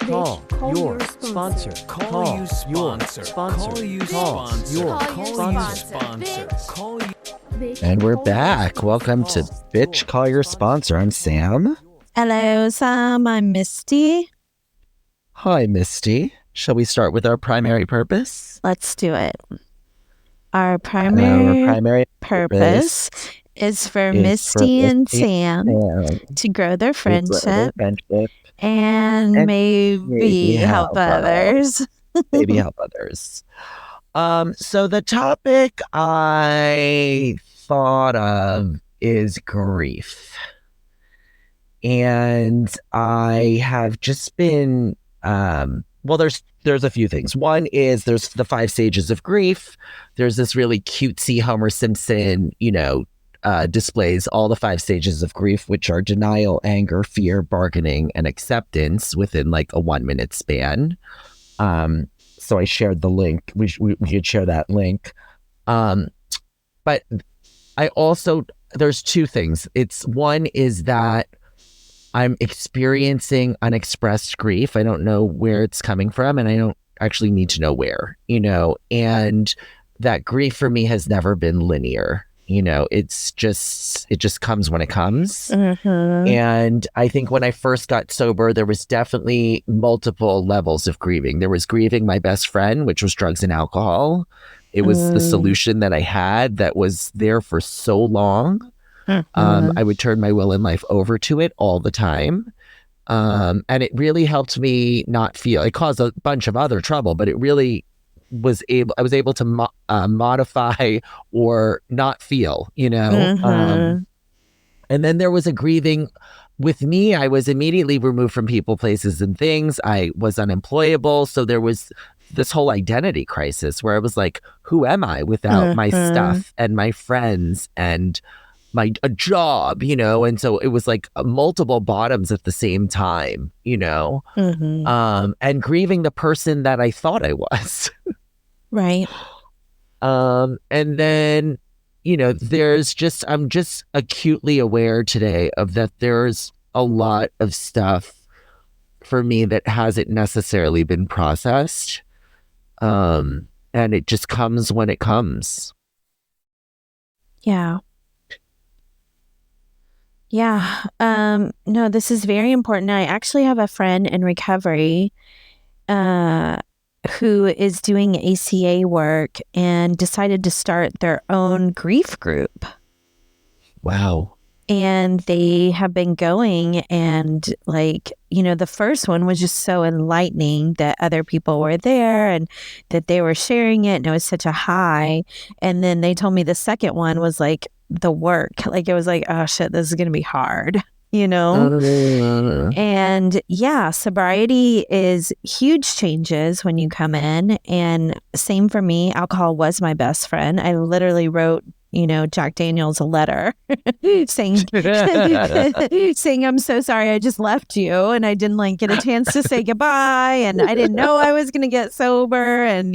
Call your sponsor. Call your sponsor. Call your sponsor. Call you. And we're back. Welcome to Bitch Call Your Sponsor. I'm Sam. Hello, Sam. I'm Misty. Hi, Misty. Shall we start with our primary purpose? Let's do it. Our primary purpose is for Misty and Sam to grow their friendship and maybe help others. Maybe help others. So the topic I thought of is grief. And I have just been, there's a few things. One is there's the 5 stages of grief. There's this really cutesy Homer Simpson, displays all the 5 stages of grief, which are denial, anger, fear, bargaining, and acceptance within like a 1-minute span. So I shared the link. We could share that link. But I also, there's 2 things. One is that I'm experiencing unexpressed grief. I don't know where it's coming from, and I don't actually need to know where, and that grief for me has never been linear. It just comes when it comes. Mm-hmm. And I think when I first got sober, there was definitely multiple levels of grieving. There was grieving my best friend, which was drugs and alcohol. It was the solution that I had that was there for so long. I would turn my will and life over to it all the time. And it really helped me not feel. It caused a bunch of other trouble, but it really I was able to modify or not feel, and then there was a grieving with me. I was immediately removed from people, places, and things. I was unemployable. So there was this whole identity crisis where I was like, who am I without my stuff and my friends and a job, and so it was like multiple bottoms at the same time, and grieving the person that I thought I was. Right. And then, I'm just acutely aware today of that there's a lot of stuff for me that hasn't necessarily been processed. And it just comes when it comes. Yeah. Yeah. No, this is very important. I actually have a friend in recovery who is doing ACA work and decided to start their own grief group. Wow. And they have been going, and the first one was just so enlightening that other people were there and that they were sharing it, and it was such a high. And then they told me the second one was like the work. It was like, oh shit, this is going to be hard, And yeah, sobriety is huge changes when you come in. And same for me. Alcohol was my best friend. I literally wrote, Jack Daniels a letter saying, I'm so sorry I just left you and I didn't get a chance to say goodbye, and I didn't know I was going to get sober, and,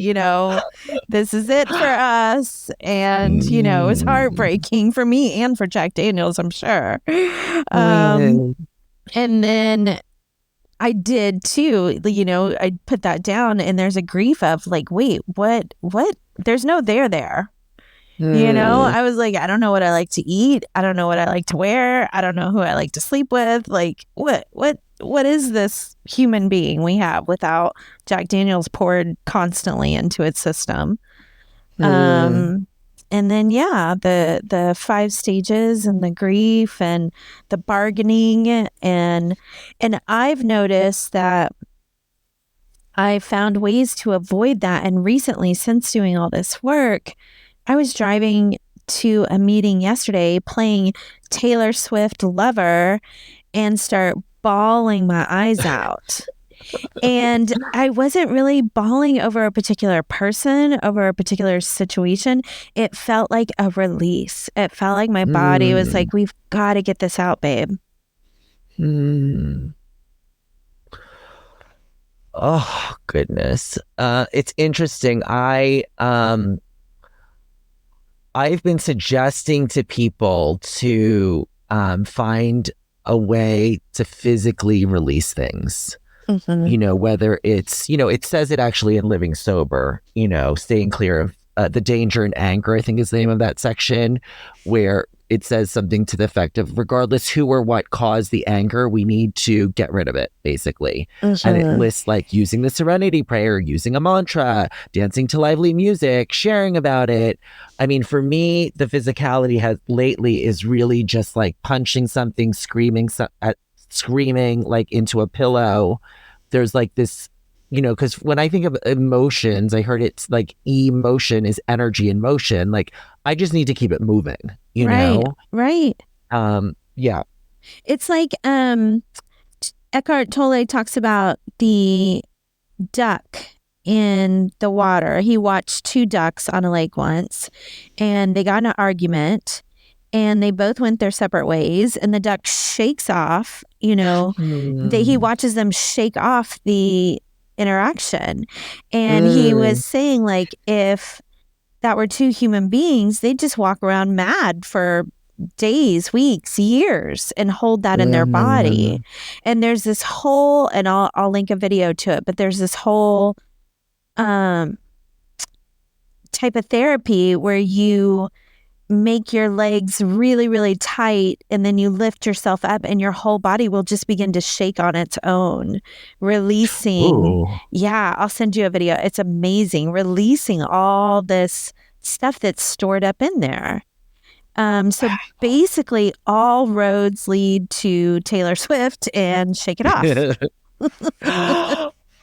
this is it for us. And, it was heartbreaking for me and for Jack Daniels, I'm sure. And then I did too, I put that down, and there's a grief of wait, what? There's no there. I was like, I don't know what I like to eat. I don't know what I like to wear. I don't know who I like to sleep with. What is this human being we have without Jack Daniels poured constantly into its system? And then, the 5 stages and the grief and the bargaining. And I've noticed that I found ways to avoid that. And recently, since doing all this work, I was driving to a meeting yesterday playing Taylor Swift Lover and start bawling my eyes out. And I wasn't really bawling over a particular person, over a particular situation. It felt like a release. It felt like my body was like, we've got to get this out, babe. Oh, goodness. It's interesting. I've been suggesting to people to find a way to physically release things. Whether it's, it says it actually in Living Sober, staying clear of the danger and anger, I think is the name of that section, where it says something to the effect of regardless who or what caused the anger, we need to get rid of it, basically. And it lists like using the serenity prayer, using a mantra, dancing to lively music, sharing about it. I mean, for me, the physicality lately is really just like punching something, screaming like into a pillow. There's like this, because when I think of emotions, I heard it's like emotion is energy in motion. Like I just need to keep it moving, know? Right. Yeah. It's like Eckhart Tolle talks about the duck in the water. He watched two ducks on a lake once, and they got in an argument, and they both went their separate ways, and the duck shakes off, he watches them shake off the interaction. And he was saying, like, if that were two human beings, they'd just walk around mad for days, weeks, years, and hold that in their body. And there's this whole, and I'll link a video to it, but there's this whole type of therapy where you make your legs really, really tight, and then you lift yourself up, and your whole body will just begin to shake on its own, releasing. Ooh. Yeah, I'll send you a video. It's amazing, releasing all this stuff that's stored up in there. So basically, all roads lead to Taylor Swift and Shake It Off.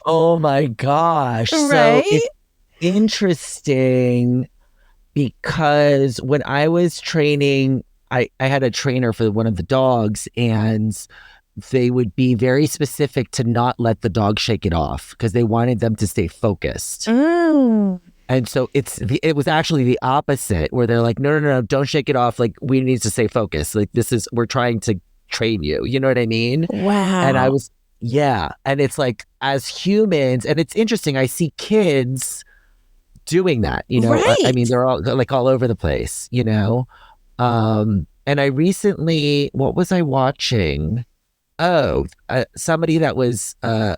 Oh my gosh! Right? So it's interesting. Because when I was training, I had a trainer for one of the dogs, and they would be very specific to not let the dog shake it off because they wanted them to stay focused. And so it was actually the opposite, where they're like, no, don't shake it off. Like, we need to stay focused. Like, we're trying to train you. You know what I mean? Wow. And and it's like, as humans, and it's interesting, I see kids doing that, Right. I mean, they're all like all over the place, and I recently, what was I watching? Somebody that was I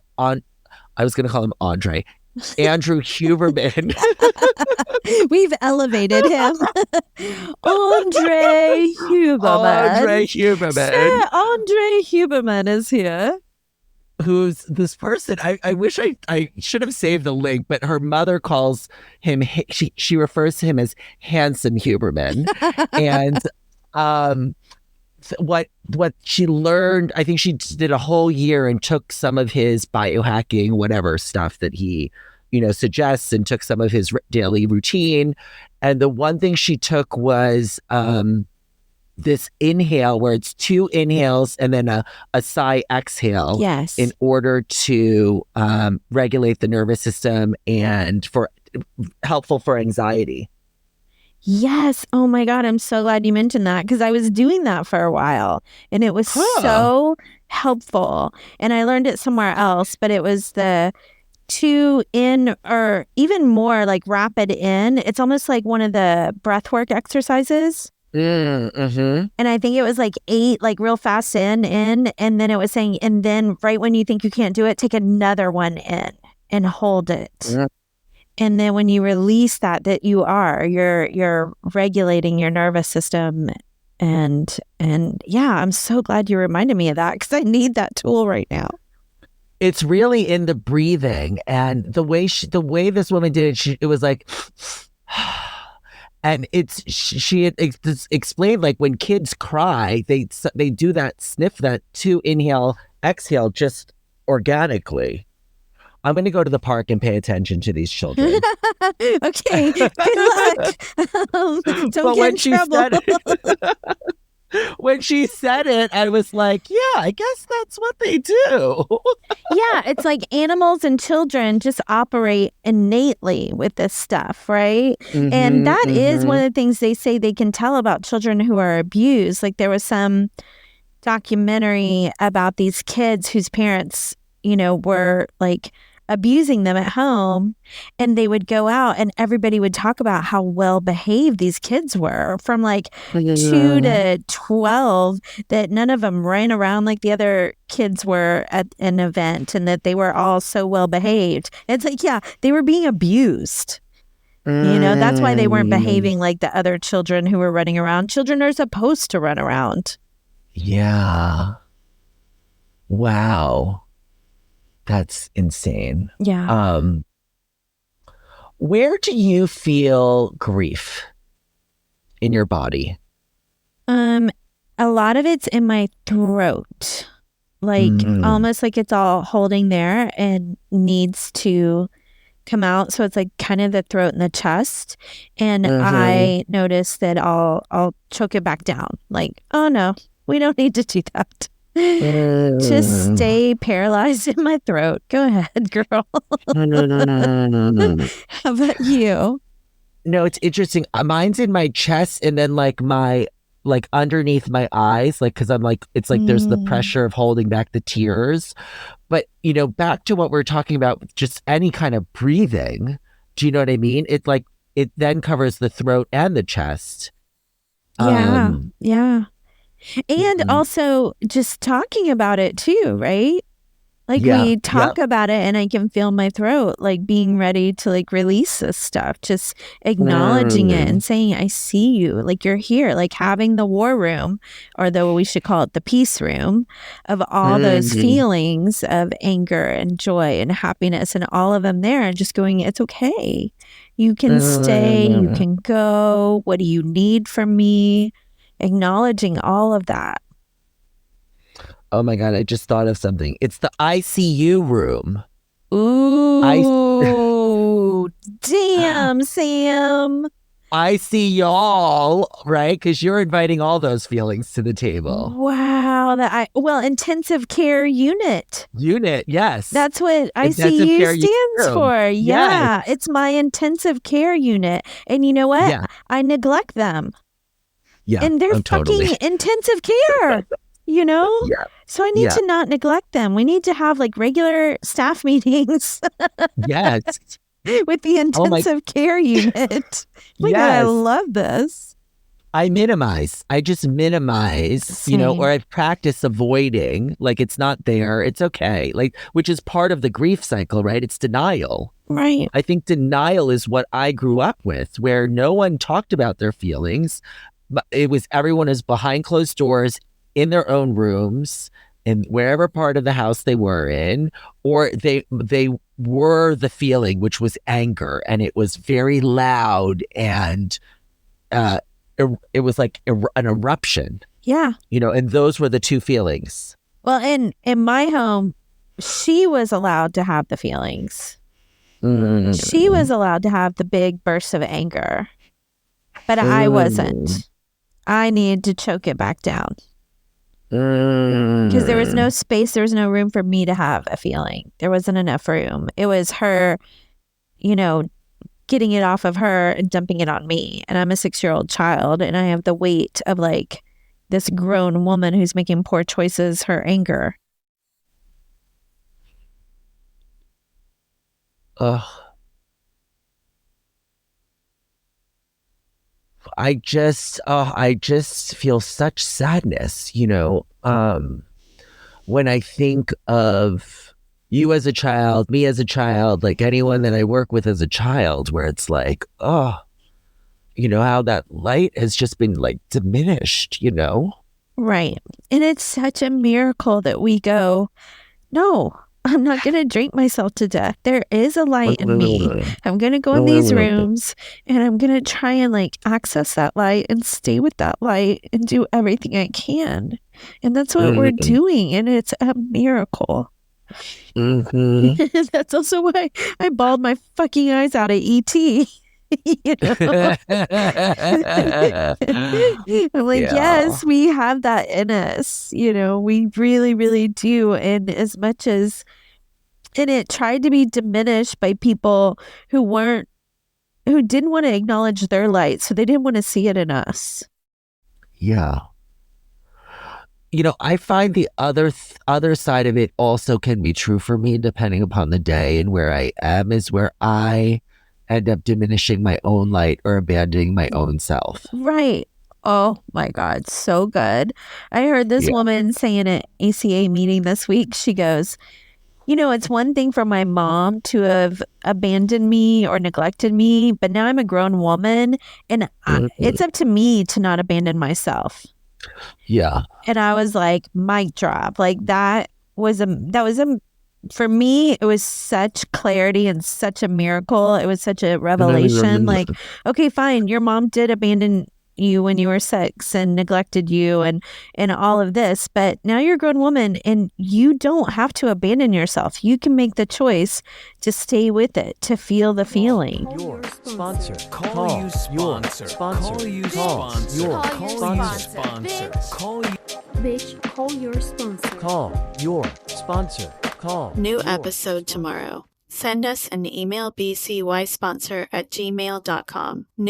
was going to call him Andrew Huberman. We've elevated him. Andre Huberman. Sir, Andre Huberman is here. Who's this person? I wish I should have saved the link, but her mother calls him, she refers to him as handsome Huberman. And what she learned, I think she did a whole year and took some of his biohacking, whatever stuff that he, suggests, and took some of his daily routine. And the one thing she took was this inhale, where it's 2 inhales and then a sigh exhale. Yes. In order to regulate the nervous system and helpful for anxiety. Yes. Oh my God. I'm so glad you mentioned that, because I was doing that for a while, and it was so helpful. And I learned it somewhere else, but it was the 2 in, or even more like rapid in. It's almost like one of the breathwork exercises. Mm-hmm. And I think it was like 8, like real fast in, and then it was saying, and then right when you think you can't do it, take another one in and hold it. Mm. And then when you release that you're regulating your nervous system. And yeah, I'm so glad you reminded me of that, because I need that tool right now. It's really in the breathing, and the way this woman did it, it was like, and she had explained, like, when kids cry, they do that, sniff that 2 inhale, exhale, just organically. I'm going to go to the park and pay attention to these children. Okay, good luck. Don't get in trouble. When she said it, I was like, yeah, I guess that's what they do. Yeah, it's like animals and children just operate innately with this stuff, right? Mm-hmm, and that is one of the things they say they can tell about children who are abused. Like, there was some documentary about these kids whose parents, were like abusing them at home, and they would go out and everybody would talk about how well behaved these kids were from like 2 to 12, that none of them ran around like the other kids were at an event, and that they were all so well behaved. It's like, yeah, they were being abused. That's why they weren't behaving like the other children who were running around. Children are supposed to run around. Yeah. Wow. That's insane. Yeah. Where do you feel grief in your body? A lot of it's in my throat. Like almost like it's all holding there and needs to come out. So it's like kind of the throat and the chest. And I notice that I'll choke it back down. Like, oh no, we don't need to do that. Just stay paralyzed in my throat. Go ahead, girl. How about you? No, it's interesting. Mine's in my chest, and then like underneath my eyes, like, because I'm like, it's like there's the pressure of holding back the tears. But back to what we're talking about, just any kind of breathing. Do you know what I mean? It then covers the throat and the chest. Yeah. And also just talking about it too, right? Like we talk about it, and I can feel my throat like being ready to like release this stuff, just acknowledging it and saying, I see you, like you're here, like having the war room, or we should call it the peace room, of all those feelings of anger and joy and happiness and all of them there, and just going, it's okay. You can stay, you can go. What do you need from me? Acknowledging all of that. Oh my God, I just thought of something. It's the ICU room. Ooh, damn, Sam. I see y'all, right? Because you're inviting all those feelings to the table. Wow. Intensive care unit. Yes. That's what ICU stands for. Yeah. Yes. It's my intensive care unit. And you know what? Yeah. I neglect them. Yeah. And they're fucking intensive care. Yeah. So I need to not neglect them. We need to have like regular staff meetings. Yes. With the intensive care unit. God, I love this. I just minimize, Same. Or I've practiced avoiding, like it's not there. It's okay. Like, which is part of the grief cycle, right? It's denial. Right. I think denial is what I grew up with, where no one talked about their feelings. But it was everyone is behind closed doors in their own rooms and wherever part of the house they were in, or they were the feeling, which was anger, and it was very loud, and it was like an eruption. Yeah. And those were the two feelings. Well, in my home, she was allowed to have the feelings. She was allowed to have the big bursts of anger, but I wasn't. I needed to choke it back down. Because there was no space, there was no room for me to have a feeling. There wasn't enough room. It was her, getting it off of her and dumping it on me. And I'm a 6-year-old child, and I have the weight of like this grown woman who's making poor choices, her anger. Ugh. I just feel such sadness, when I think of you as a child, me as a child, like anyone that I work with as a child, where it's like, how that light has just been like diminished, Right. And it's such a miracle that we go, no, I'm not going to drink myself to death. There is a light in me. I'm going to go in these rooms, and I'm going to try and like access that light and stay with that light and do everything I can. And that's what we're doing. And it's a miracle. That's also why I bawled my fucking eyes out at E.T. I'm like, yes, we have that in us. We really, really do. And as much as, and it tried to be diminished by people who didn't want to acknowledge their light. So they didn't want to see it in us. Yeah. I find the other side of it also can be true for me, depending upon the day and where I am, is where I end up diminishing my own light or abandoning my own self. Right. Oh my God, so good. I heard this woman say in an ACA meeting this week, she goes, it's one thing for my mom to have abandoned me or neglected me, but now I'm a grown woman and it's up to me to not abandon myself. Yeah. And I was like, mic drop. Like that was for me, it was such clarity and such a miracle. It was such a revelation. Like, okay, fine. Your mom did abandon you when you were 6 and neglected you and all of this, but now you're a grown woman and you don't have to abandon yourself. You can make the choice to stay with it, to feel the feeling. Your sponsor. Call you sponsor. Call you sponsor. Call you sponsor. Call you. Bitch, call your sponsor. Call your sponsor. Call. New episode tomorrow. Send us an email, bcysponsor@gmail.com.